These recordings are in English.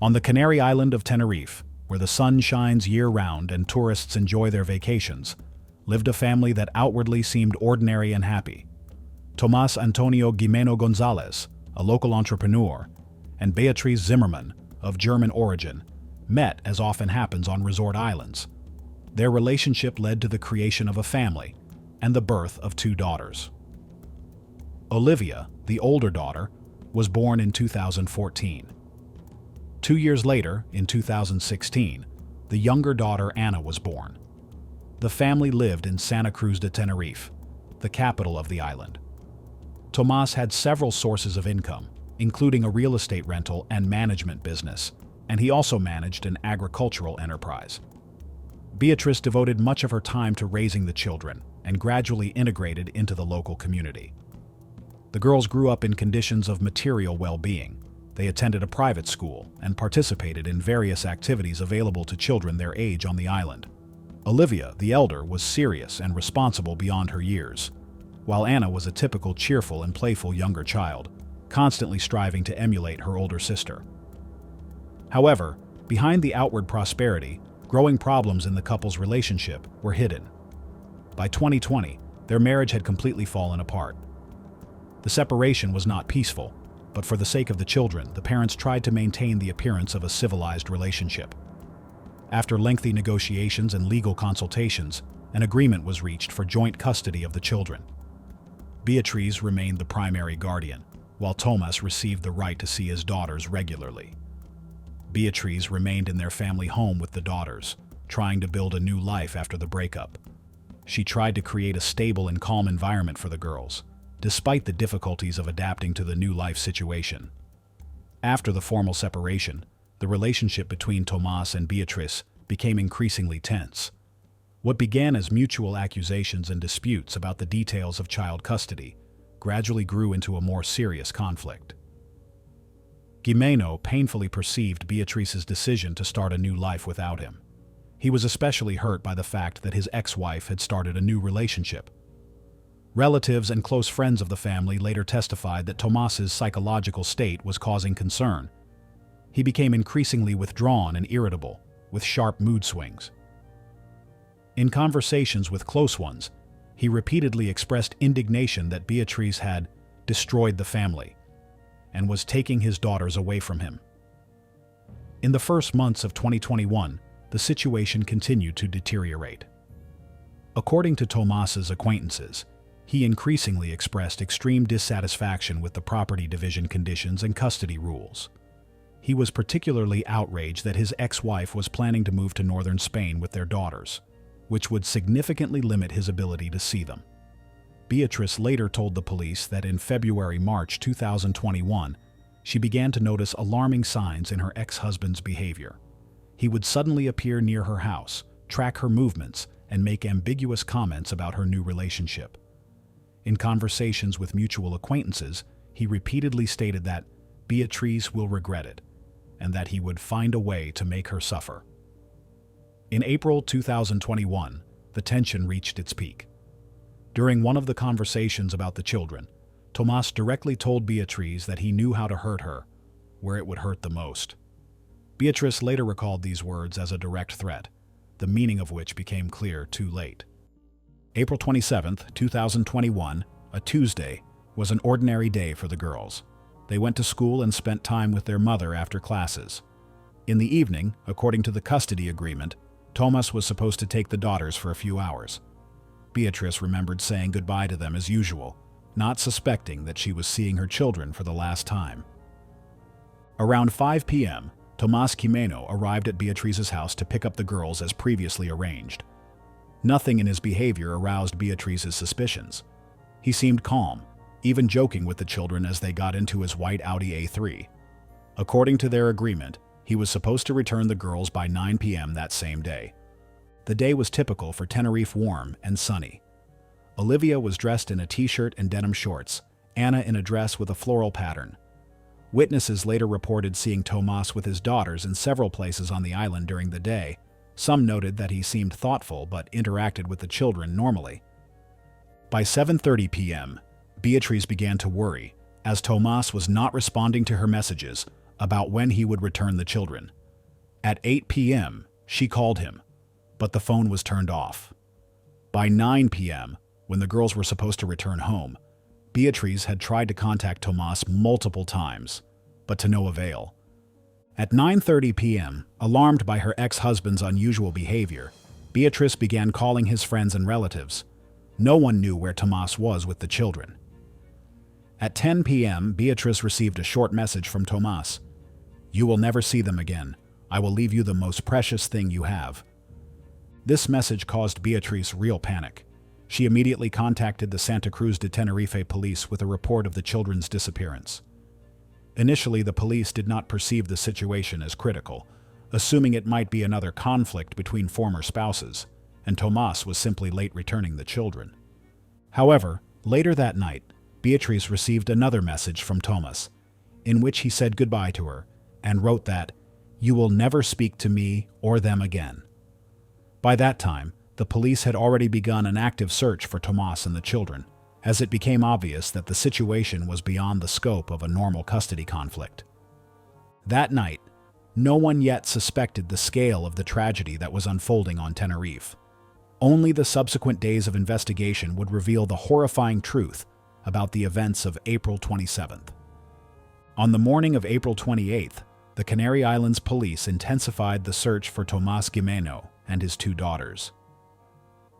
On the Canary Island of Tenerife, where the sun shines year-round and tourists enjoy their vacations, lived a family that outwardly seemed ordinary and happy. Tomás Antonio Jimeno González, a local entrepreneur, and Beatriz Zimmermann, of German origin, met as often happens on resort islands. Their relationship led to the creation of a family and the birth of 2 daughters. Olivia, the older daughter, was born in 2014. 2 years later, in 2016, the younger daughter Anna was born. The family lived in Santa Cruz de Tenerife, the capital of the island. Tomás had several sources of income, including a real estate rental and management business, and he also managed an agricultural enterprise. Beatriz devoted much of her time to raising the children and gradually integrated into the local community. The girls grew up in conditions of material well-being. They attended a private school and participated in various activities available to children their age on the island. Olivia, the elder, was serious and responsible beyond her years, while Anna was a typical cheerful and playful younger child, constantly striving to emulate her older sister. However, behind the outward prosperity, growing problems in the couple's relationship were hidden. By 2020, their marriage had completely fallen apart. The separation was not peaceful, but for the sake of the children, the parents tried to maintain the appearance of a civilized relationship. After lengthy negotiations and legal consultations, an agreement was reached for joint custody of the children. Beatriz remained the primary guardian, while Tomás received the right to see his daughters regularly. Beatriz remained in their family home with the daughters, trying to build a new life after the breakup. She tried to create a stable and calm environment for the girls, despite the difficulties of adapting to the new life situation. After the formal separation, the relationship between Tomás and Beatriz became increasingly tense. What began as mutual accusations and disputes about the details of child custody gradually grew into a more serious conflict. Jimeno painfully perceived Beatriz's decision to start a new life without him. He was especially hurt by the fact that his ex-wife had started a new relationship. Relatives and close friends of the family later testified that Tomás's psychological state was causing concern. He became increasingly withdrawn and irritable, with sharp mood swings. In conversations with close ones, he repeatedly expressed indignation that Beatriz had destroyed the family and was taking his daughters away from him. In the first months of 2021, the situation continued to deteriorate. According to Tomás's acquaintances, he increasingly expressed extreme dissatisfaction with the property division conditions and custody rules. He was particularly outraged that his ex-wife was planning to move to northern Spain with their daughters, which would significantly limit his ability to see them. Beatriz later told the police that in February-March 2021, she began to notice alarming signs in her ex-husband's behavior. He would suddenly appear near her house, track her movements, and make ambiguous comments about her new relationship. In conversations with mutual acquaintances, he repeatedly stated that Beatriz will regret it, and that he would find a way to make her suffer. In April 2021, the tension reached its peak. During one of the conversations about the children, Tomás directly told Beatriz that he knew how to hurt her, where it would hurt the most. Beatriz later recalled these words as a direct threat, the meaning of which became clear too late. April 27, 2021, a Tuesday, was an ordinary day for the girls. They went to school and spent time with their mother after classes. In the evening, according to the custody agreement, Tomás was supposed to take the daughters for a few hours. Beatriz remembered saying goodbye to them as usual, not suspecting that she was seeing her children for the last time. Around 5 p.m., Tomás Jimeno arrived at Beatriz's house to pick up the girls as previously arranged. Nothing in his behavior aroused Beatriz's suspicions. He seemed calm, even joking with the children as they got into his white Audi A3. According to their agreement, he was supposed to return the girls by 9 p.m. that same day. The day was typical for Tenerife, warm and sunny. Olivia was dressed in a t-shirt and denim shorts, Anna in a dress with a floral pattern. Witnesses later reported seeing Tomás with his daughters in several places on the island during the day. Some noted that he seemed thoughtful but interacted with the children normally. By 7:30 p.m., Beatriz began to worry, as Tomás was not responding to her messages, about when he would return the children. At 8 p.m., she called him, but the phone was turned off. By 9 p.m., when the girls were supposed to return home, Beatrice had tried to contact Tomas multiple times, but to no avail. At 9:30 p.m., alarmed by her ex-husband's unusual behavior, Beatrice began calling his friends and relatives. No one knew where Tomas was with the children. At 10 p.m., Beatrice received a short message from Tomas. "You will never see them again. I will leave you the most precious thing you have." This message caused Beatrice real panic. She immediately contacted the Santa Cruz de Tenerife police with a report of the children's disappearance. Initially, the police did not perceive the situation as critical, assuming it might be another conflict between former spouses, and Tomas was simply late returning the children. However, later that night, Beatrice received another message from Tomas, in which he said goodbye to her and wrote that, "You will never speak to me or them again." By that time, the police had already begun an active search for Tomas and the children, as it became obvious that the situation was beyond the scope of a normal custody conflict. That night, no one yet suspected the scale of the tragedy that was unfolding on Tenerife. Only the subsequent days of investigation would reveal the horrifying truth about the events of April 27th. On the morning of April 28th, the Canary Islands police intensified the search for Tomas Jimeno and his two daughters.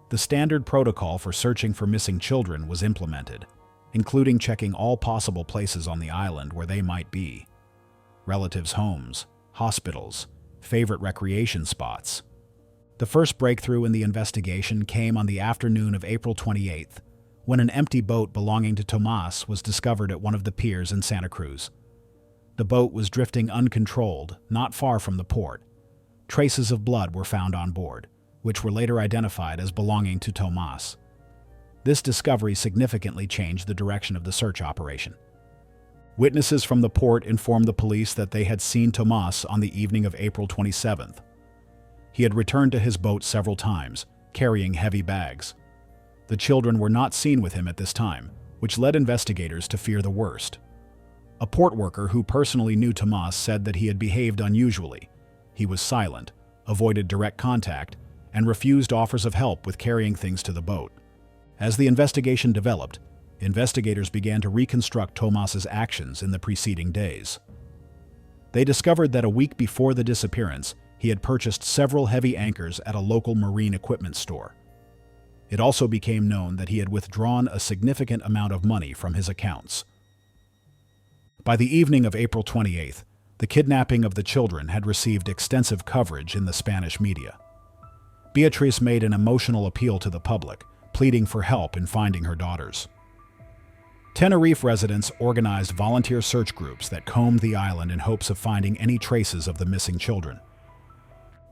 The standard protocol for searching for missing children was implemented, including checking all possible places on the island where they might be: relatives' homes, hospitals, favorite recreation spots. The first breakthrough in the investigation came on the afternoon of April 28th, when an empty boat belonging to Tomas was discovered at one of the piers in Santa Cruz. The boat was drifting uncontrolled, not far from the port. Traces of blood were found on board, which were later identified as belonging to Tomas. This discovery significantly changed the direction of the search operation. Witnesses from the port informed the police that they had seen Tomas on the evening of April 27th. He had returned to his boat several times, carrying heavy bags. The children were not seen with him at this time, which led investigators to fear the worst. A port worker who personally knew Tomas said that he had behaved unusually. He was silent, avoided direct contact, and refused offers of help with carrying things to the boat. As the investigation developed, investigators began to reconstruct Tomas's actions in the preceding days. They discovered that a week before the disappearance, he had purchased several heavy anchors at a local marine equipment store. It also became known that he had withdrawn a significant amount of money from his accounts. By the evening of April 28th, the kidnapping of the children had received extensive coverage in the Spanish media. Beatrice made an emotional appeal to the public, pleading for help in finding her daughters. Tenerife residents organized volunteer search groups that combed the island in hopes of finding any traces of the missing children.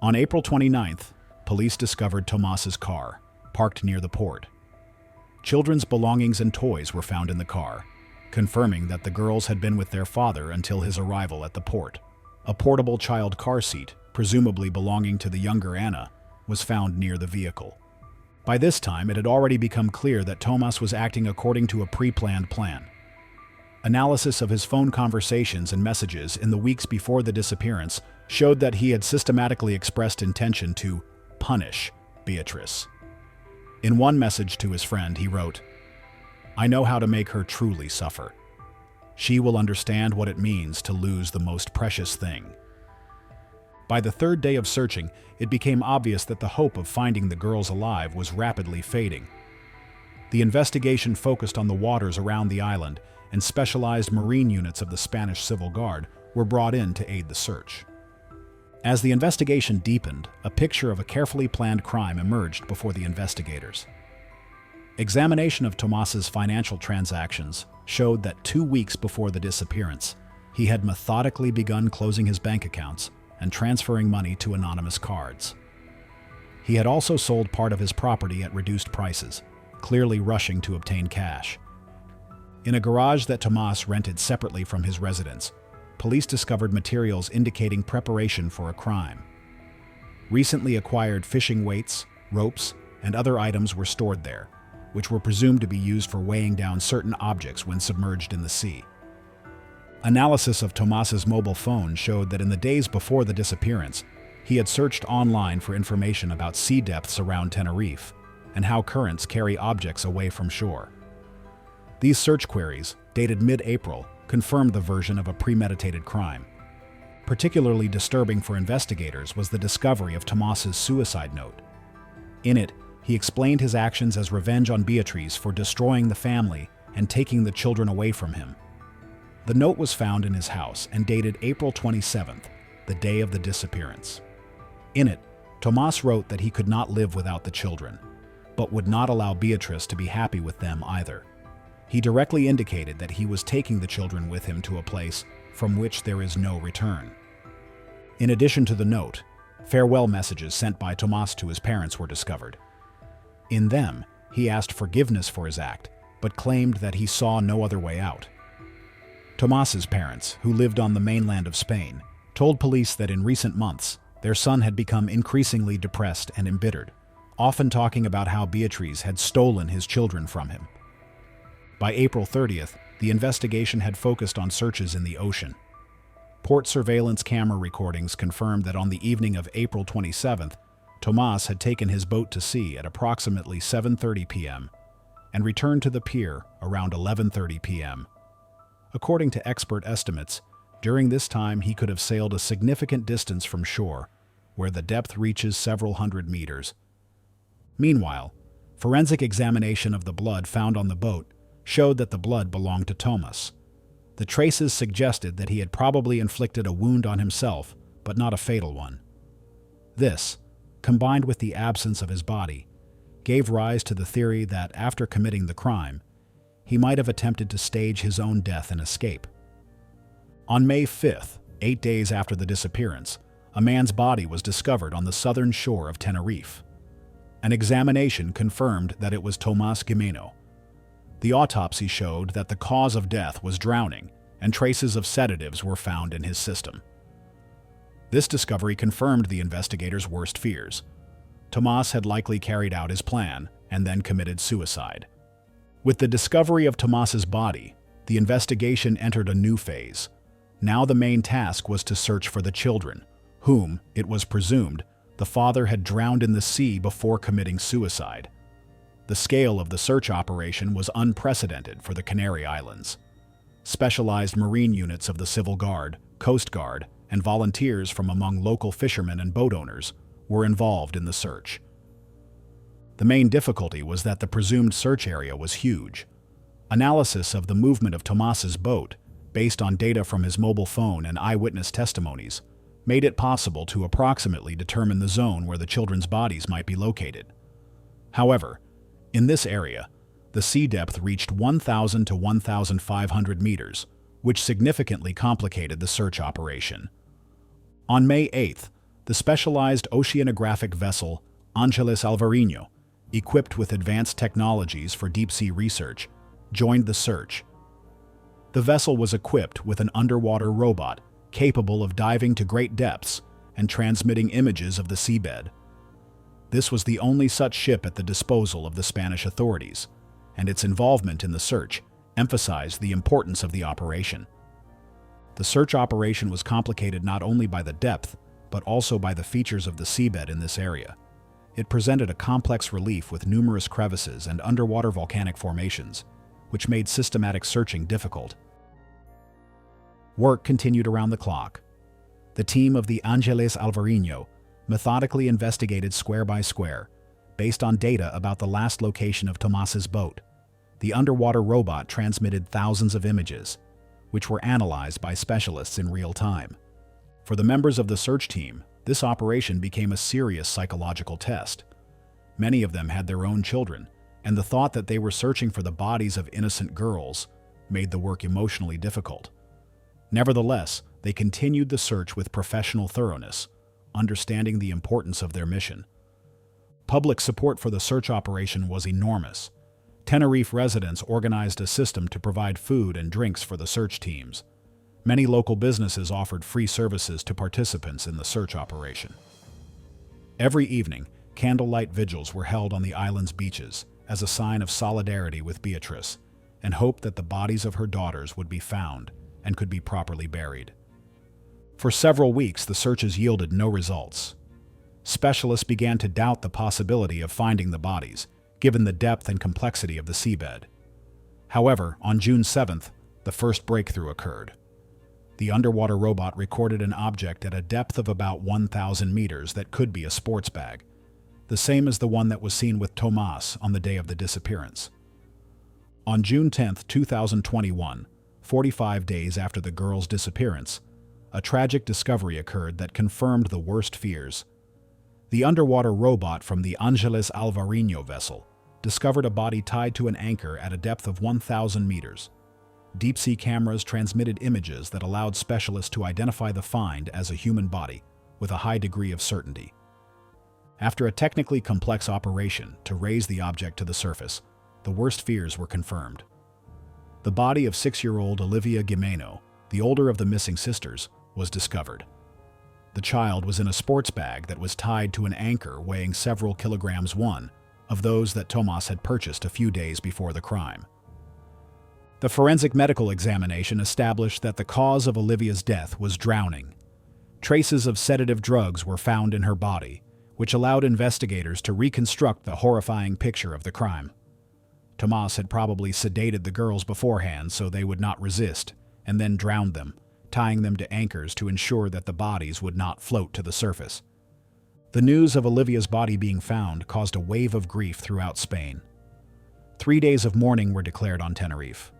On April 29th, police discovered Tomas's car, parked near the port. Children's belongings and toys were found in the car, confirming that the girls had been with their father until his arrival at the port. A portable child car seat, presumably belonging to the younger Anna, was found near the vehicle. By this time, it had already become clear that Tomas was acting according to a pre-planned plan. Analysis of his phone conversations and messages in the weeks before the disappearance showed that he had systematically expressed intention to punish Beatrice. In one message to his friend, he wrote, "I know how to make her truly suffer. She will understand what it means to lose the most precious thing." By the third day of searching, it became obvious that the hope of finding the girls alive was rapidly fading. The investigation focused on the waters around the island, and specialized marine units of the Spanish Civil Guard were brought in to aid the search. As the investigation deepened, a picture of a carefully planned crime emerged before the investigators. Examination of Tomas's financial transactions showed that 2 weeks before the disappearance, he had methodically begun closing his bank accounts and transferring money to anonymous cards. He had also sold part of his property at reduced prices, clearly rushing to obtain cash. In a garage that Tomas rented separately from his residence, police discovered materials indicating preparation for a crime. Recently acquired fishing weights, ropes, and other items were stored there, which were presumed to be used for weighing down certain objects when submerged in the sea. Analysis of Tomas's mobile phone showed that in the days before the disappearance, he had searched online for information about sea depths around Tenerife and how currents carry objects away from shore. These search queries, dated mid-April, confirmed the version of a premeditated crime. Particularly disturbing for investigators was the discovery of Tomas's suicide note. In it, he explained his actions as revenge on Beatriz for destroying the family and taking the children away from him. The note was found in his house and dated April 27th, the day of the disappearance. In it, Tomas wrote that he could not live without the children, but would not allow Beatriz to be happy with them either. He directly indicated that he was taking the children with him to a place from which there is no return. In addition to the note, farewell messages sent by Tomas to his parents were discovered. In them, he asked forgiveness for his act, but claimed that he saw no other way out. Tomas's parents, who lived on the mainland of Spain, told police that in recent months, their son had become increasingly depressed and embittered, often talking about how Beatriz had stolen his children from him. By April 30th, the investigation had focused on searches in the ocean. Port surveillance camera recordings confirmed that on the evening of April 27th, Tomas had taken his boat to sea at approximately 7:30 p.m. and returned to the pier around 11:30 p.m. According to expert estimates, during this time he could have sailed a significant distance from shore, where the depth reaches several hundred meters. Meanwhile, forensic examination of the blood found on the boat showed that the blood belonged to Tomas. The traces suggested that he had probably inflicted a wound on himself, but not a fatal one. This, combined with the absence of his body, gave rise to the theory that after committing the crime, he might have attempted to stage his own death and escape. On May 5th, 8 days after the disappearance, a man's body was discovered on the southern shore of Tenerife. An examination confirmed that it was Tomas Jimeno. The autopsy showed that the cause of death was drowning, and traces of sedatives were found in his system. This discovery confirmed the investigators' worst fears. Tomas had likely carried out his plan and then committed suicide. With the discovery of Tomas's body, the investigation entered a new phase. Now the main task was to search for the children, whom, it was presumed, the father had drowned in the sea before committing suicide. The scale of the search operation was unprecedented for the Canary Islands. Specialized marine units of the Civil Guard, Coast Guard, and volunteers from among local fishermen and boat owners were involved in the search. The main difficulty was that the presumed search area was huge. Analysis of the movement of Tomas's boat, based on data from his mobile phone and eyewitness testimonies, made it possible to approximately determine the zone where the children's bodies might be located. However, in this area, the sea depth reached 1,000 to 1,500 meters, which significantly complicated the search operation. On May 8th, the specialized oceanographic vessel Angeles Alvarinho, equipped with advanced technologies for deep-sea research, joined the search. The vessel was equipped with an underwater robot capable of diving to great depths and transmitting images of the seabed. This was the only such ship at the disposal of the Spanish authorities, and its involvement in the search emphasized the importance of the operation. The search operation was complicated not only by the depth, but also by the features of the seabed in this area. It presented a complex relief with numerous crevices and underwater volcanic formations, which made systematic searching difficult. Work continued around the clock. The team of the Angeles Alvarinho methodically investigated square by square, based on data about the last location of Tomas's boat. The underwater robot transmitted thousands of images, which were analyzed by specialists in real time. For the members of the search team, this operation became a serious psychological test. Many of them had their own children, and the thought that they were searching for the bodies of innocent girls made the work emotionally difficult. Nevertheless, they continued the search with professional thoroughness, understanding the importance of their mission. Public support for the search operation was enormous. Tenerife residents organized a system to provide food and drinks for the search teams. Many local businesses offered free services to participants in the search operation. Every evening, candlelight vigils were held on the island's beaches as a sign of solidarity with Beatriz and hope that the bodies of her daughters would be found and could be properly buried. For several weeks, the searches yielded no results. Specialists began to doubt the possibility of finding the bodies, given the depth and complexity of the seabed. However, on June 7th, the first breakthrough occurred. The underwater robot recorded an object at a depth of about 1,000 meters that could be a sports bag, the same as the one that was seen with Tomas on the day of the disappearance. On June 10, 2021, 45 days after the girl's disappearance, a tragic discovery occurred that confirmed the worst fears. The underwater robot from the Angeles Alvarinho vessel discovered a body tied to an anchor at a depth of 1,000 meters. Deep-sea cameras transmitted images that allowed specialists to identify the find as a human body with a high degree of certainty. After a technically complex operation to raise the object to the surface, the worst fears were confirmed. The body of 6-year-old Olivia Jimeno, the older of the missing sisters, was discovered. The child was in a sports bag that was tied to an anchor weighing several kilograms, one of those that Tomas had purchased a few days before the crime. The forensic medical examination established that the cause of Olivia's death was drowning. Traces of sedative drugs were found in her body, which allowed investigators to reconstruct the horrifying picture of the crime. Tomas had probably sedated the girls beforehand so they would not resist, and then drowned them, tying them to anchors to ensure that the bodies would not float to the surface. The news of Olivia's body being found caused a wave of grief throughout Spain. 3 days of mourning were declared on Tenerife.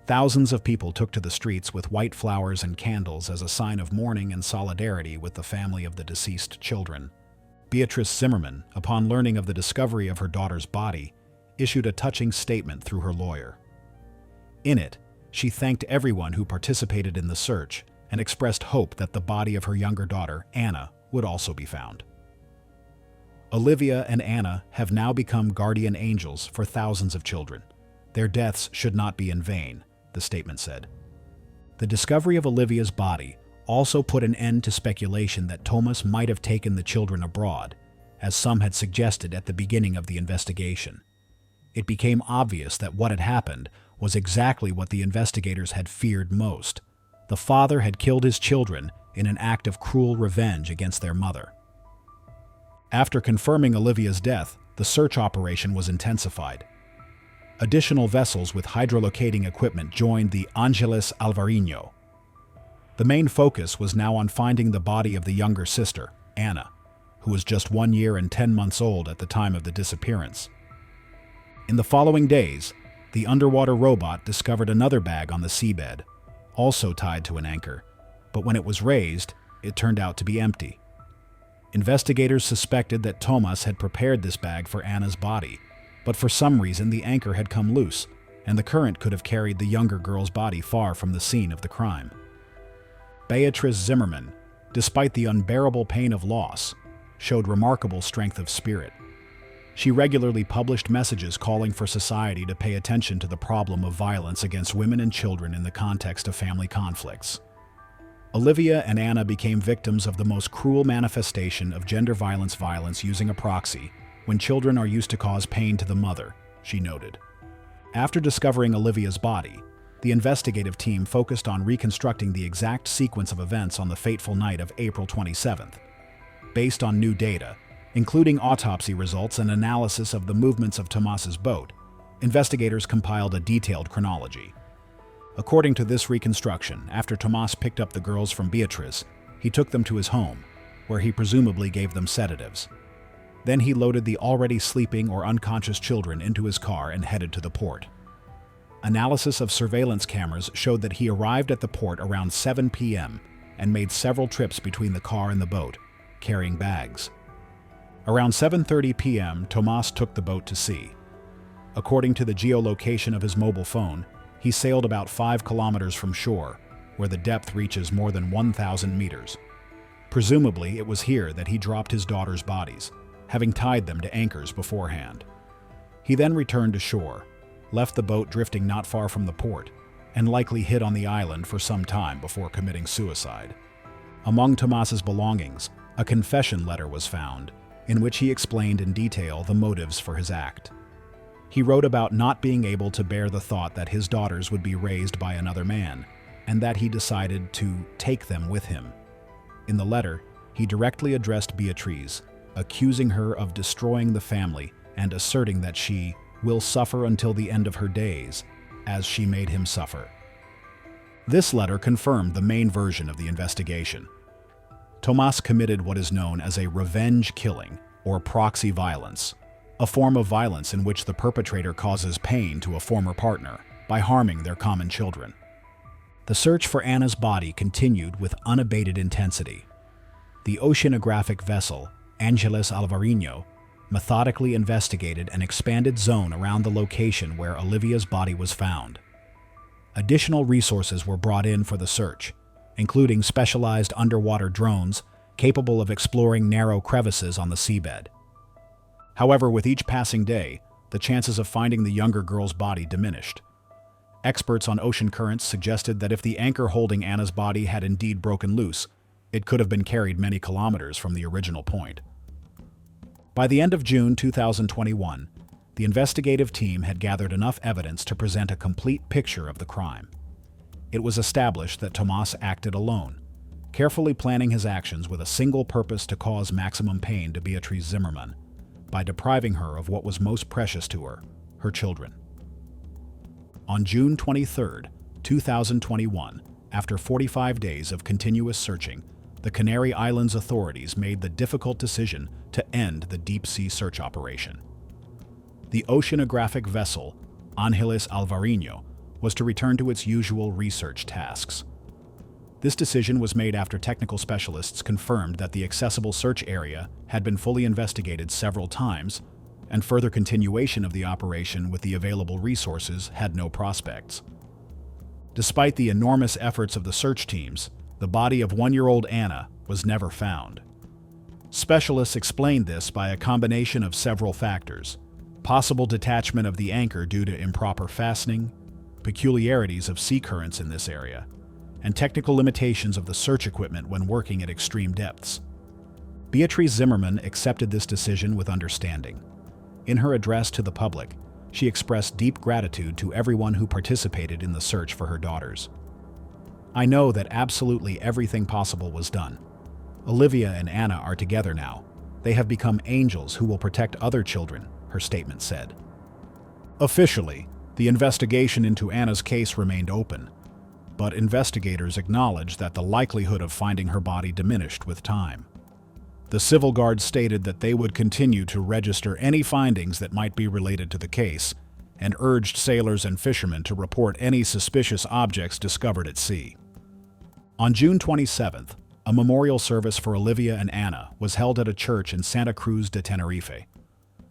Thousands of people took to the streets with white flowers and candles as a sign of mourning and solidarity with the family of the deceased children. Beatrice Zimmerman, upon learning of the discovery of her daughter's body, issued a touching statement through her lawyer. In it, she thanked everyone who participated in the search and expressed hope that the body of her younger daughter, Anna, would also be found. Olivia and Anna have now become guardian angels for thousands of children. Their deaths should not be in vain, the statement said. The discovery of Olivia's body also put an end to speculation that Tomas might have taken the children abroad, as some had suggested at the beginning of the investigation. It became obvious that what had happened was exactly what the investigators had feared most. The father had killed his children in an act of cruel revenge against their mother. After confirming Olivia's death, the search operation was intensified. Additional vessels with hydrolocating equipment joined the Angeles Alvarinho. The main focus was now on finding the body of the younger sister, Anna, who was just 1 year and 10 months old at the time of the disappearance. In the following days, the underwater robot discovered another bag on the seabed, also tied to an anchor, but when it was raised, it turned out to be empty. Investigators suspected that Tomas had prepared this bag for Anna's body, but for some reason the anchor had come loose, and the current could have carried the younger girl's body far from the scene of the crime. Beatrice Zimmerman, despite the unbearable pain of loss, showed remarkable strength of spirit. She regularly published messages calling for society to pay attention to the problem of violence against women and children in the context of family conflicts. Olivia and Anna became victims of the most cruel manifestation of gender violence using a proxy, when children are used to cause pain to the mother, she noted. After discovering Olivia's body, the investigative team focused on reconstructing the exact sequence of events on the fateful night of April 27th. Based on new data, including autopsy results and analysis of the movements of Tomas's boat, investigators compiled a detailed chronology. According to this reconstruction, after Tomas picked up the girls from Beatrice, he took them to his home, where he presumably gave them sedatives. Then he loaded the already sleeping or unconscious children into his car and headed to the port. Analysis of surveillance cameras showed that he arrived at the port around 7 p.m. and made several trips between the car and the boat, carrying bags. Around 7:30 p.m., Tomas took the boat to sea. According to the geolocation of his mobile phone, he sailed about 5 kilometers from shore, where the depth reaches more than 1,000 meters. Presumably, it was here that he dropped his daughter's bodies, having tied them to anchors beforehand. He then returned to shore, left the boat drifting not far from the port, and likely hid on the island for some time before committing suicide. Among Tomas's belongings, a confession letter was found, in which he explained in detail the motives for his act. He wrote about not being able to bear the thought that his daughters would be raised by another man, and that he decided to take them with him. In the letter, he directly addressed Beatrice, accusing her of destroying the family and asserting that she will suffer until the end of her days, as she made him suffer. This letter confirmed the main version of the investigation. Tomás committed what is known as a revenge killing, or proxy violence, a form of violence in which the perpetrator causes pain to a former partner by harming their common children. The search for Anna's body continued with unabated intensity. The oceanographic vessel, Angeles Alvarinho, methodically investigated an expanded zone around the location where Olivia's body was found. Additional resources were brought in for the search, including specialized underwater drones capable of exploring narrow crevices on the seabed. However, with each passing day, the chances of finding the younger girl's body diminished. Experts on ocean currents suggested that if the anchor holding Anna's body had indeed broken loose, it could have been carried many kilometers from the original point. By the end of June 2021, the investigative team had gathered enough evidence to present a complete picture of the crime. It was established that Tomás acted alone, carefully planning his actions with a single purpose to cause maximum pain to Beatrice Zimmermann, by depriving her of what was most precious to her, her children. On June 23, 2021, after 45 days of continuous searching, the Canary Islands authorities made the difficult decision to end the deep-sea search operation. The oceanographic vessel, Angeles Alvarinho, was to return to its usual research tasks. This decision was made after technical specialists confirmed that the accessible search area had been fully investigated several times, and further continuation of the operation with the available resources had no prospects. Despite the enormous efforts of the search teams, the body of 1-year-old Anna was never found. Specialists explained this by a combination of several factors: possible detachment of the anchor due to improper fastening, peculiarities of sea currents in this area, and technical limitations of the search equipment when working at extreme depths. Beatrice Zimmermann accepted this decision with understanding. In her address to the public, she expressed deep gratitude to everyone who participated in the search for her daughters. "I know that absolutely everything possible was done. Olivia and Anna are together now. They have become angels who will protect other children," her statement said. Officially, the investigation into Anna's case remained open, but investigators acknowledged that the likelihood of finding her body diminished with time. The Civil Guard stated that they would continue to register any findings that might be related to the case, and urged sailors and fishermen to report any suspicious objects discovered at sea. On June 27th, a memorial service for Olivia and Anna was held at a church in Santa Cruz de Tenerife.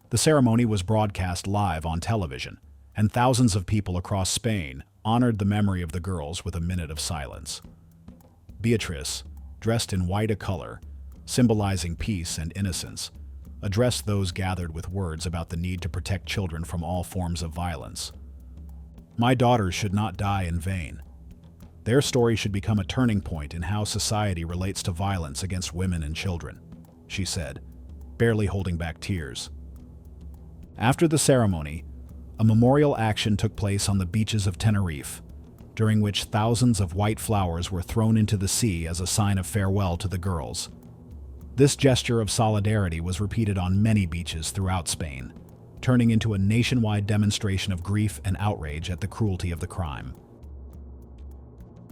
The ceremony was broadcast live on television, and thousands of people across Spain honored the memory of the girls with a minute of silence. Beatrice, dressed in white a color, symbolizing peace and innocence, addressed those gathered with words about the need to protect children from all forms of violence. "My daughters should not die in vain. Their story should become a turning point in how society relates to violence against women and children," she said, barely holding back tears. After the ceremony, a memorial action took place on the beaches of Tenerife, during which thousands of white flowers were thrown into the sea as a sign of farewell to the girls. This gesture of solidarity was repeated on many beaches throughout Spain, turning into a nationwide demonstration of grief and outrage at the cruelty of the crime.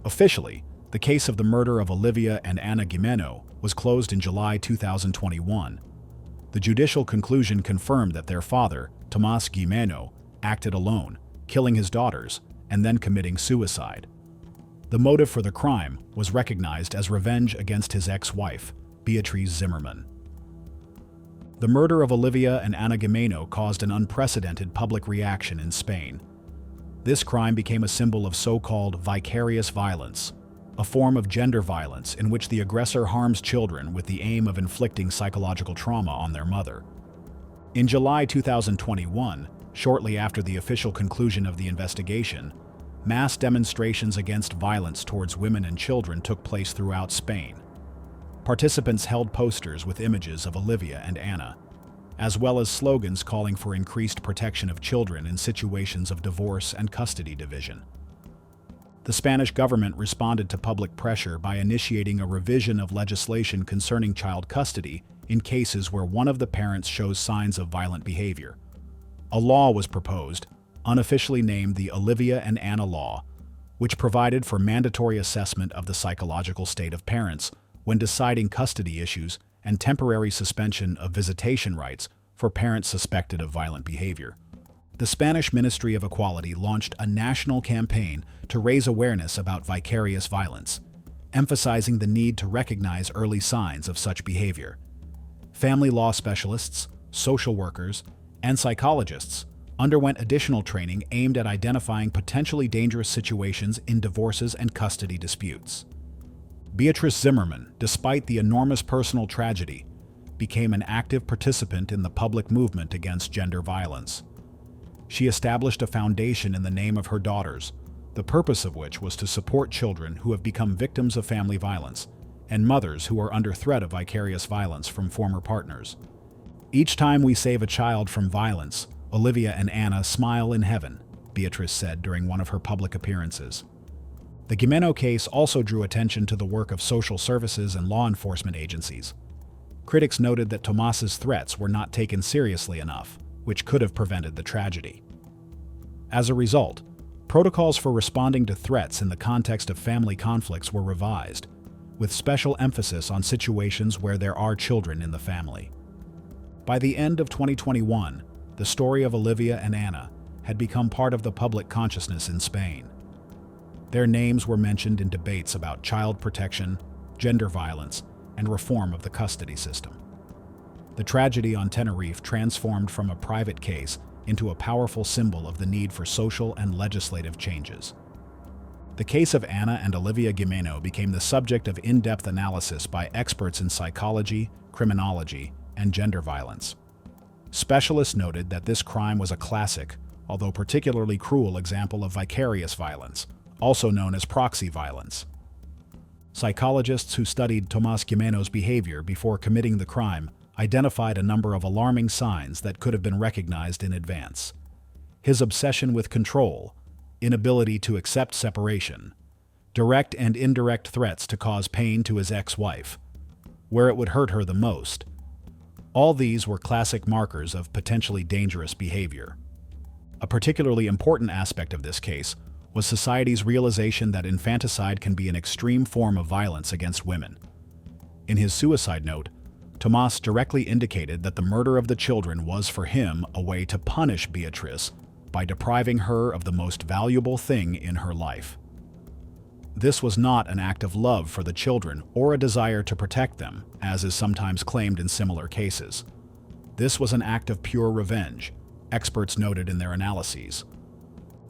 Officially, the case of the murder of Olivia and Anna Jimeno was closed in July 2021. The judicial conclusion confirmed that their father, Tomás Jimeno, acted alone, killing his daughters and then committing suicide. The motive for the crime was recognized as revenge against his ex-wife, Beatrice Zimmermann. The murder of Olivia and Anna Jimeno caused an unprecedented public reaction in Spain. This crime became a symbol of so-called vicarious violence, a form of gender violence in which the aggressor harms children with the aim of inflicting psychological trauma on their mother. In July 2021, shortly after the official conclusion of the investigation, mass demonstrations against violence towards women and children took place throughout Spain. Participants held posters with images of Olivia and Anna, as well as slogans calling for increased protection of children in situations of divorce and custody division. The Spanish government responded to public pressure by initiating a revision of legislation concerning child custody in cases where one of the parents shows signs of violent behavior. A law was proposed, unofficially named the Olivia and Anna Law, which provided for mandatory assessment of the psychological state of parents when deciding custody issues and temporary suspension of visitation rights for parents suspected of violent behavior. The Spanish Ministry of Equality launched a national campaign to raise awareness about vicarious violence, emphasizing the need to recognize early signs of such behavior. Family law specialists, social workers, and psychologists underwent additional training aimed at identifying potentially dangerous situations in divorces and custody disputes. Beatrice Zimmerman, despite the enormous personal tragedy, became an active participant in the public movement against gender violence. She established a foundation in the name of her daughters, the purpose of which was to support children who have become victims of family violence and mothers who are under threat of vicarious violence from former partners. Each time we save a child from violence, Olivia and Anna smile in heaven, Beatrice said during one of her public appearances. The Jimeno case also drew attention to the work of social services and law enforcement agencies. Critics noted that Tomas's threats were not taken seriously enough, which could have prevented the tragedy. As a result, protocols for responding to threats in the context of family conflicts were revised, with special emphasis on situations where there are children in the family. By the end of 2021, the story of Olivia and Anna had become part of the public consciousness in Spain. Their names were mentioned in debates about child protection, gender violence, and reform of the custody system. The tragedy on Tenerife transformed from a private case into a powerful symbol of the need for social and legislative changes. The case of Anna and Olivia Jimeno became the subject of in-depth analysis by experts in psychology, criminology, and gender violence. Specialists noted that this crime was a classic, although particularly cruel example of vicarious violence, also known as proxy violence. Psychologists who studied Tomas Jimeno's behavior before committing the crime identified a number of alarming signs that could have been recognized in advance. His obsession with control, inability to accept separation, direct and indirect threats to cause pain to his ex-wife, where it would hurt her the most. All these were classic markers of potentially dangerous behavior. A particularly important aspect of this case was society's realization that infanticide can be an extreme form of violence against women. In his suicide note, Tomas directly indicated that the murder of the children was for him a way to punish Beatrice by depriving her of the most valuable thing in her life. This was not an act of love for the children or a desire to protect them, as is sometimes claimed in similar cases. This was an act of pure revenge, experts noted in their analyses.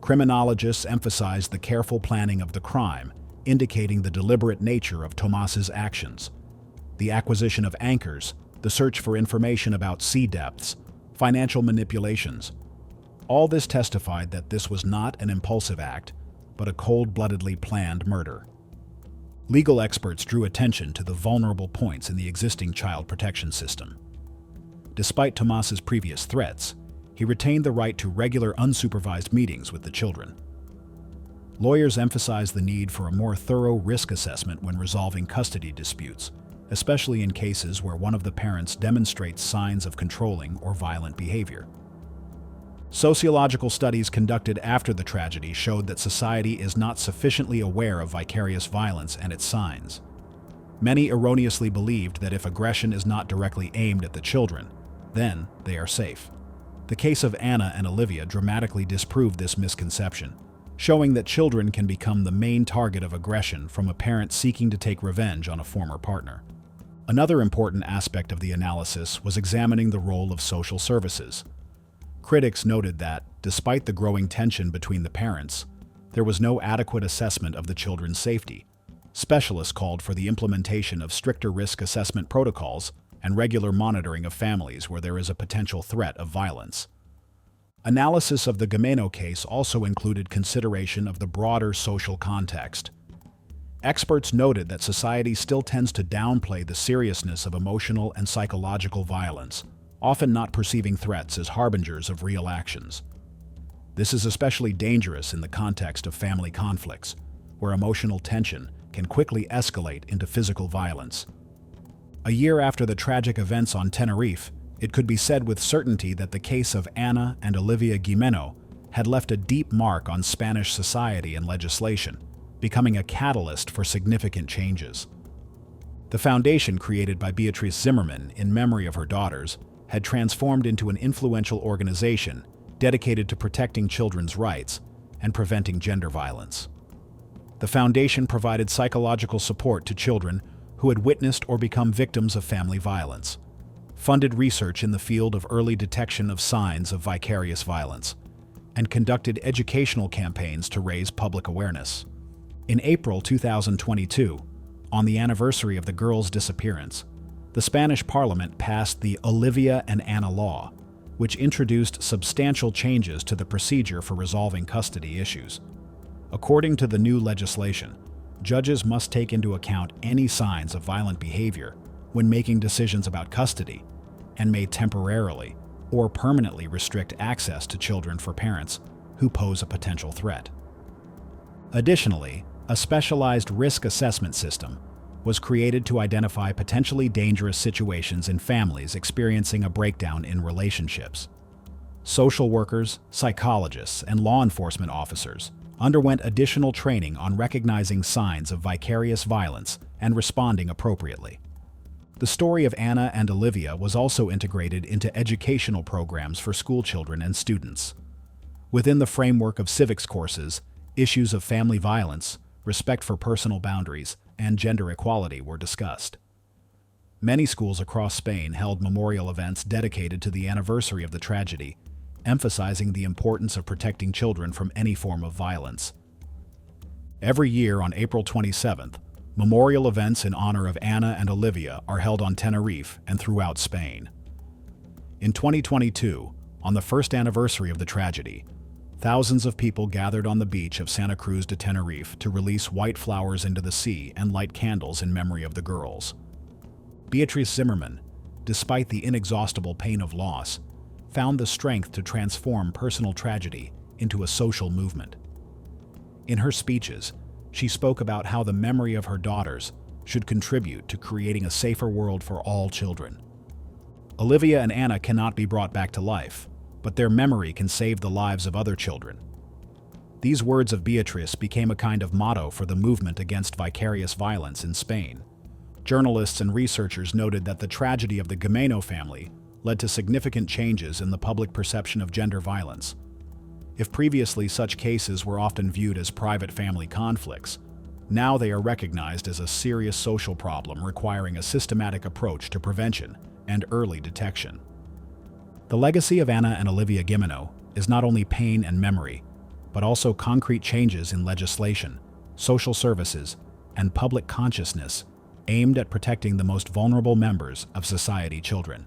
Criminologists emphasized the careful planning of the crime, indicating the deliberate nature of Tomas's actions. The acquisition of anchors, the search for information about sea depths, financial manipulations. All this testified that this was not an impulsive act, but a cold-bloodedly planned murder. Legal experts drew attention to the vulnerable points in the existing child protection system. Despite Tomas's previous threats, he retained the right to regular unsupervised meetings with the children. Lawyers emphasized the need for a more thorough risk assessment when resolving custody disputes, especially in cases where one of the parents demonstrates signs of controlling or violent behavior. Sociological studies conducted after the tragedy showed that society is not sufficiently aware of vicarious violence and its signs. Many erroneously believed that if aggression is not directly aimed at the children, then they are safe. The case of Anna and Olivia dramatically disproved this misconception, showing that children can become the main target of aggression from a parent seeking to take revenge on a former partner. Another important aspect of the analysis was examining the role of social services. Critics noted that, despite the growing tension between the parents, there was no adequate assessment of the children's safety. Specialists called for the implementation of stricter risk assessment protocols and regular monitoring of families where there is a potential threat of violence. Analysis of the Jimeno case also included consideration of the broader social context. Experts noted that society still tends to downplay the seriousness of emotional and psychological violence, often not perceiving threats as harbingers of real actions. This is especially dangerous in the context of family conflicts, where emotional tension can quickly escalate into physical violence. A year after the tragic events on Tenerife, it could be said with certainty that the case of Anna and Olivia Jimeno had left a deep mark on Spanish society and legislation, becoming a catalyst for significant changes. The foundation created by Beatrice Zimmerman in memory of her daughters had transformed into an influential organization dedicated to protecting children's rights and preventing gender violence. The foundation provided psychological support to children who had witnessed or become victims of family violence, funded research in the field of early detection of signs of vicarious violence, and conducted educational campaigns to raise public awareness. In April 2022, on the anniversary of the girls' disappearance, the Spanish Parliament passed the Olivia and Anna Law, which introduced substantial changes to the procedure for resolving custody issues. According to the new legislation, judges must take into account any signs of violent behavior when making decisions about custody and may temporarily or permanently restrict access to children for parents who pose a potential threat. Additionally, a specialized risk assessment system was created to identify potentially dangerous situations in families experiencing a breakdown in relationships. Social workers, psychologists, and law enforcement officers underwent additional training on recognizing signs of vicarious violence and responding appropriately. The story of Anna and Olivia was also integrated into educational programs for schoolchildren and students. Within the framework of civics courses, issues of family violence, respect for personal boundaries, and gender equality were discussed. Many schools across Spain held memorial events dedicated to the anniversary of the tragedy, emphasizing the importance of protecting children from any form of violence. Every year on April 27th, memorial events in honor of Anna and Olivia are held on Tenerife and throughout Spain. In 2022, on the first anniversary of the tragedy, thousands of people gathered on the beach of Santa Cruz de Tenerife to release white flowers into the sea and light candles in memory of the girls. Beatrice Zimmerman, despite the inexhaustible pain of loss, found the strength to transform personal tragedy into a social movement. In her speeches, she spoke about how the memory of her daughters should contribute to creating a safer world for all children. Olivia and Anna cannot be brought back to life, but their memory can save the lives of other children. These words of Beatrice became a kind of motto for the movement against vicarious violence in Spain. Journalists and researchers noted that the tragedy of the Jimeno family led to significant changes in the public perception of gender violence. If previously such cases were often viewed as private family conflicts, now they are recognized as a serious social problem requiring a systematic approach to prevention and early detection. The legacy of Anna and Olivia Jimeno is not only pain and memory, but also concrete changes in legislation, social services, and public consciousness aimed at protecting the most vulnerable members of society, children.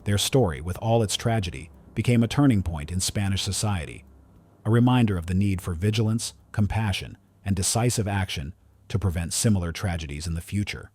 Their story, with all its tragedy, became a turning point in Spanish society, a reminder of the need for vigilance, compassion, and decisive action to prevent similar tragedies in the future.